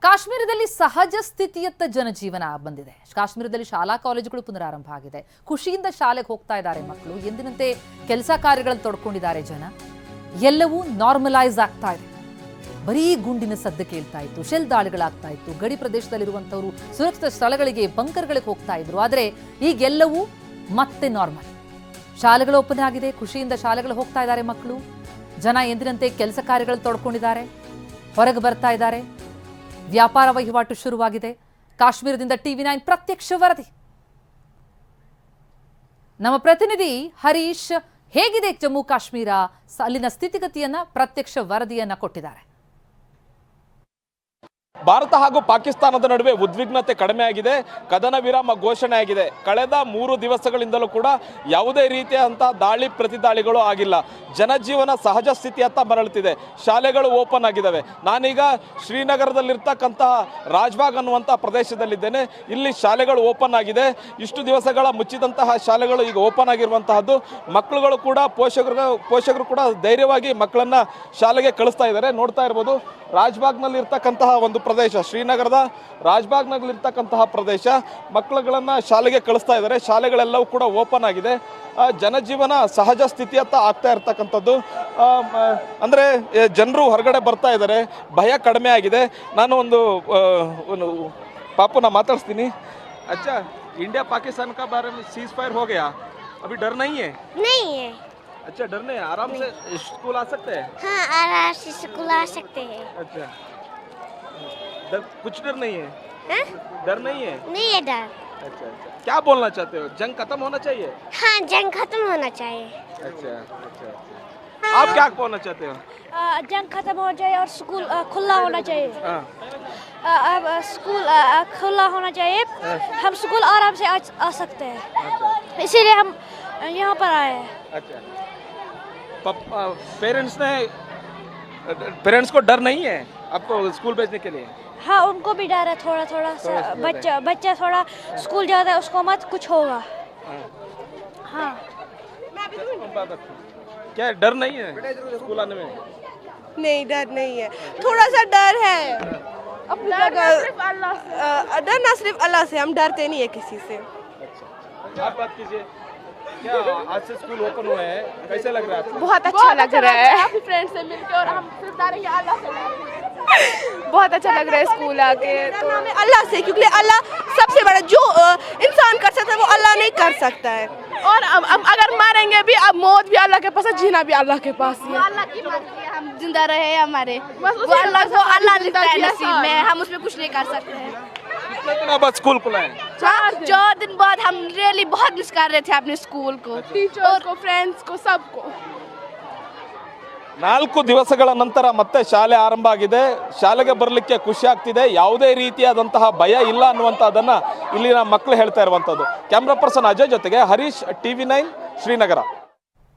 ಕಾಶ್ಮೀರದಲ್ಲಿ ಸಹಜ ಸ್ಥಿತಿಯತ್ತ ಜನಜೀವನ ಬಂದಿದೆ. ಕಾಶ್ಮೀರದಲ್ಲಿ ಶಾಲಾ ಕಾಲೇಜುಗಳು ಪುನರಾರಂಭ ಆಗಿದೆ. ಖುಷಿಯಿಂದ ಶಾಲೆಗೆ ಹೋಗ್ತಾ ಇದ್ದಾರೆ ಮಕ್ಕಳು. ಎಂದಿನಂತೆ ಕೆಲಸ ಕಾರ್ಯಗಳಲ್ಲಿ ತೊಡ್ಕೊಂಡಿದ್ದಾರೆ ಜನ. ಎಲ್ಲವೂ ನಾರ್ಮಲೈಸ್ ಆಗ್ತಾ ಇದೆ. ಬರೀ ಗುಂಡಿನ ಸದ್ದು ಕೇಳ್ತಾ ಇತ್ತು, ಶೆಲ್ ದಾಳಿಗಳಾಗ್ತಾ ಇತ್ತು. ಗಡಿ ಪ್ರದೇಶದಲ್ಲಿರುವಂಥವರು ಸುರಕ್ಷಿತ ಸ್ಥಳಗಳಿಗೆ, ಬಂಕರ್ಗಳಿಗೆ ಹೋಗ್ತಾ ಇದ್ರು. ಆದರೆ ಈಗೆಲ್ಲವೂ ಮತ್ತೆ ನಾರ್ಮಲ್. ಶಾಲೆಗಳು ಓಪನ್ ಆಗಿದೆ. ಖುಷಿಯಿಂದ ಶಾಲೆಗಳು ಹೋಗ್ತಾ ಇದ್ದಾರೆ ಮಕ್ಕಳು. ಜನ ಎಂದಿನಂತೆ ಕೆಲಸ ಕಾರ್ಯಗಳಲ್ಲಿ ತೊಡ್ಕೊಂಡಿದ್ದಾರೆ, ಹೊರಗೆ ಬರ್ತಾ ಇದ್ದಾರೆ. ವ್ಯಾಪಾರ ವಹಿವಾಟು ಶುರುವಾಗಿದೆ. ಕಾಶ್ಮೀರದಿಂದ TV9 ಪ್ರತ್ಯಕ್ಷ ವರದಿ. ನಮ್ಮ ಪ್ರತಿನಿಧಿ ಹರೀಶ್ ಹೇಗಿದೆ ಜಮ್ಮು ಕಾಶ್ಮೀರ, ಅಲ್ಲಿನ ಸ್ಥಿತಿಗತಿಯನ್ನ ಪ್ರತ್ಯಕ್ಷ ವರದಿಯನ್ನ ಕೊಟ್ಟಿದ್ದಾರೆ. ಭಾರತ ಹಾಗೂ ಪಾಕಿಸ್ತಾನದ ನಡುವೆ ಉದ್ವಿಗ್ನತೆ ಕಡಿಮೆ ಆಗಿದೆ. ಕದನ ವಿರಾಮ ಘೋಷಣೆ ಆಗಿದೆ. ಕಳೆದ 3 ದಿವಸಗಳಿಂದಲೂ ಕೂಡ ಯಾವುದೇ ರೀತಿಯಾದಂಥ ದಾಳಿ ಪ್ರತಿದಾಳಿಗಳು ಆಗಿಲ್ಲ. ಜನಜೀವನ ಸಹಜ ಸ್ಥಿತಿಯತ್ತ ಮರಳುತ್ತಿದೆ. ಶಾಲೆಗಳು ಓಪನ್ ಆಗಿದ್ದಾವೆ. ನಾನೀಗ ಶ್ರೀನಗರದಲ್ಲಿರ್ತಕ್ಕಂತಹ ರಾಜ್ಬಾಗ್ ಅನ್ನುವಂಥ ಪ್ರದೇಶದಲ್ಲಿದ್ದೇನೆ. ಇಲ್ಲಿ ಶಾಲೆಗಳು ಓಪನ್ ಆಗಿದೆ. ಇಷ್ಟು ದಿವಸಗಳ ಮುಚ್ಚಿದಂತಹ ಶಾಲೆಗಳು ಈಗ ಓಪನ್ ಆಗಿರುವಂತಹದ್ದು. ಮಕ್ಕಳುಗಳು ಕೂಡ ಪೋಷಕರು ಕೂಡ ಧೈರ್ಯವಾಗಿ ಮಕ್ಕಳನ್ನು ಶಾಲೆಗೆ ಕಳಿಸ್ತಾ ಇದ್ದಾರೆ. ನೋಡ್ತಾ ಇರ್ಬೋದು, ರಾಜ್ಬಾಗ್ನಲ್ಲಿ ಇರ್ತಕ್ಕಂತಹ ಒಂದು ಪ್ರದೇಶ, ಶ್ರೀನಗರದ ರಾಜ್ಬಾಗ್ನಲ್ಲಿರ್ತಕ್ಕಂತಹ ಪ್ರದೇಶ. ಮಕ್ಕಳುಗಳನ್ನು ಶಾಲೆಗೆ ಕಳಿಸ್ತಾ ಇದ್ದಾರೆ. ಶಾಲೆಗಳೆಲ್ಲವೂ ಕೂಡ ಓಪನ್ ಆಗಿದೆ. ಜನಜೀವನ ಸಹಜ ಸ್ಥಿತಿಯತ್ತ ಆಗ್ತಾ ಇರ್ತಕ್ಕಂಥದ್ದು. ಅಂದರೆ ಜನರು ಹೊರಗಡೆ ಬರ್ತಾ ಇದ್ದಾರೆ. ಭಯ ಕಡಿಮೆ ಆಗಿದೆ. ನಾನು ಒಂದು ಪಾಪುನ ಮಾತಾಡ್ತೀನಿ. ಅಚ್ಚಾ, इंडिया पाकिस्तान का बारे में सीज फायर हो गया, अभी डर नहीं है? नहीं है। अच्छा, डर नहीं, आराम से स्कूल आ सकते हैं? हाँ, आराम से स्कूल आ सकते हैं। अच्छा, कुछ डर नहीं है? हाँ? डर नहीं है? नहीं है डर। अच्छा, क्या बोलना चाहते हो? जंग खत्म होना चाहिए? हाँ, जंग खत्म होना चाहिए। अच्छा, आप क्या बोलना चाहते हो? जंग खत्म हो जाए और स्कूल खुला होना चाहिए। अब स्कूल खुला होना चाहिए। हम स्कूल आराम से आ सकते हैं। इसीलिए हम यहाँ पर आए हैं। अच्छा, पेरेंट्स को डर नहीं है आपको स्कूल भेजने के लिए? हाँ, उनको भी डर है थोड़ा थोड़ा सा। बच्चा थोड़ा स्कूल जाता है, उसको मत कुछ होगा। हाँ, क्या डर नहीं है स्कूल आने में? नहीं, डर नहीं है, थोड़ा सा डर है। अपनी डर ना सिर्फ अल्लाह से, हम डरते नहीं है किसी से। अच्छा, आप बात कीजिए। क्या आज से स्कूल ओपन हुए हैं, कैसे लग रहा है आपको? बहुत अच्छा लग रहा है अपने फ्रेंड से मिलके, और हम सिर्फ डरेंगे अल्लाह से। बहुत अच्छा लग रहा है स्कूल आके। तो हमें अल्लाह से, क्योंकि अल्लाह सबसे बड़ा, जो इंसान कर सकता है वो अल्लाह नहीं कर सकता है। और अब अगर मरेंगे भी, अब मौत भी अल्लाह के पास है, जीना भी अल्लाह के पास ही है। अल्लाह की मर्जी है, हम जिंदा रहे हमारे, बस वो अल्लाह लिखता है जिंदा नसीब में, हम उसमें कुछ नहीं कर सकते हैं। कितने दिन बाद स्कूल खुला है? 4 दिन बाद हम रियली बहुत मिस कर रहे थे अपने स्कूल को, टीचर्स को, फ्रेंड्स को, सबको। 4 ದಿವಸಗಳ ನಂತರ ಮತ್ತೆ ಶಾಲೆ ಆರಂಭ ಆಗಿದೆ. ಶಾಲೆಗೆ ಬರಲಿಕ್ಕೆ ಖುಷಿ ಆಗ್ತಿದೆ. ಯಾವುದೇ ರೀತಿಯಾದಂತಹ ಭಯ ಇಲ್ಲ ಅನ್ನುವಂಥದ್ದನ್ನು ಇಲ್ಲಿನ ಮಕ್ಕಳು ಹೇಳ್ತಾ ಇರುವಂಥದ್ದು. ಕ್ಯಾಮ್ರಾ ಪರ್ಸನ್ ಅಜಯ್ ಜೊತೆಗೆ ಹರೀಶ್, TV9 ಶ್ರೀನಗರ.